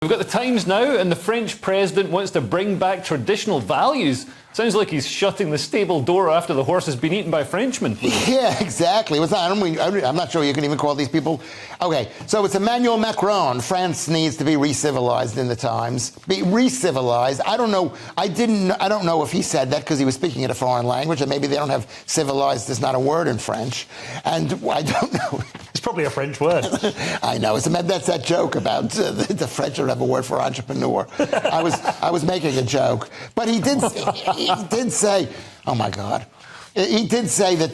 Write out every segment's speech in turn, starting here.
We've got the Times now, and the French president wants to bring back traditional values. Sounds like he's shutting the stable door after the horse has been eaten by Frenchmen. Yeah, exactly. I'm not sure you can even call these people. Okay, so it's Emmanuel Macron. France needs to be re-civilized in the Times. Be re-civilized. I don't know. I don't know if he said that because he was speaking in a foreign language, and maybe they don't have civilized is not a word in French. And I don't know. It's probably a French word. I know. That's that joke about the French don't have a word for entrepreneur. I was making a joke, but he did say, oh my God, he did say that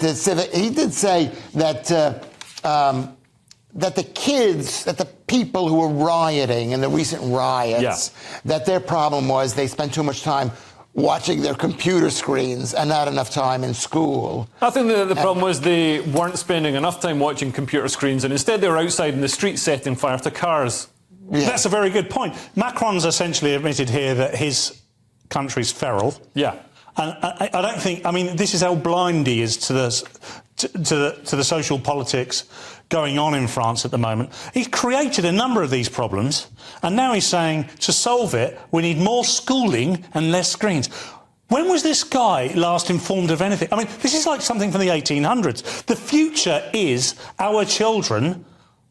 the people who were rioting in the recent riots, that their problem was they spent too much time watching their computer screens and not enough time in school. I think the problem was they weren't spending enough time watching computer screens, and instead they were outside in the street setting fire to cars. Yeah. That's a very good point. Macron's essentially admitted here that his country's feral. Yeah. And I don't think, I mean, this is how blind he is to the social politics going on in France at the moment. He's created a number of these problems, and now he's saying to solve it, we need more schooling and less screens. When was this guy last informed of anything? I mean, this is like something from the 1800s. The future is our children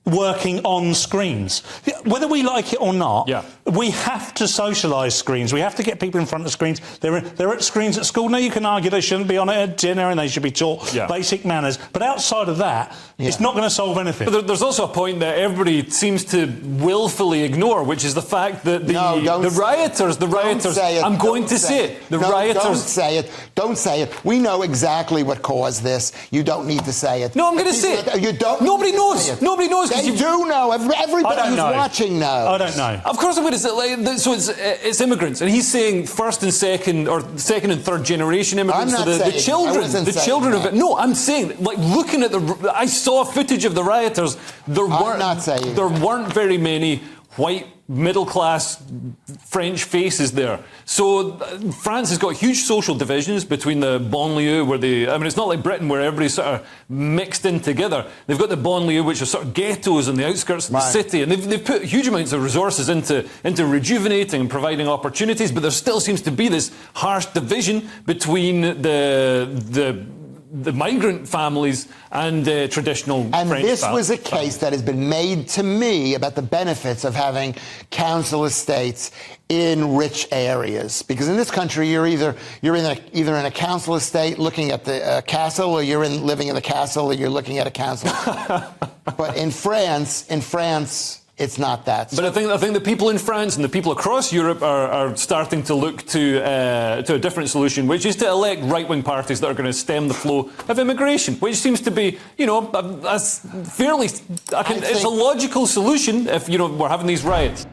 working on screens. Whether we like it or not, we have to socialise screens. We have to get people in front of screens. They're at screens at school. Now, you can argue they shouldn't be on it at dinner and they should be taught basic manners. But outside of that, it's not going to solve anything. But there's also a point that everybody seems to willfully ignore, which is the fact that the rioters, I'm going to say it. The rioters... Don't say it. We know exactly what caused this. You don't need to say it. No, I'm going to say it. You don't. Nobody knows. Nobody knows. They do know. Everybody who's watching knows. I don't know. Of course I'm going to say. So it's immigrants, and he's saying first and second, or second and third generation immigrants. I'm not saying the children of it. No, I'm saying, like, looking at I saw footage of the rioters. There weren't very many white middle-class French faces there. So France has got huge social divisions between the banlieue, it's not like Britain where everybody's sort of mixed in together. They've got the banlieue, which are sort of ghettos on the outskirts of the city, and they've put huge amounts of resources into rejuvenating and providing opportunities, but there still seems to be this harsh division between the migrant families and traditional French families. And this was a case that has been made to me about the benefits of having council estates in rich areas. Because in this country, you're either in a council estate looking at the castle, or you're living in the castle, or you're looking at a council. But in France, it's not that. But I think the people in France and the people across Europe are starting to look to a different solution, which is to elect right-wing parties that are going to stem the flow of immigration, which seems to be, it's a logical solution if, we're having these riots.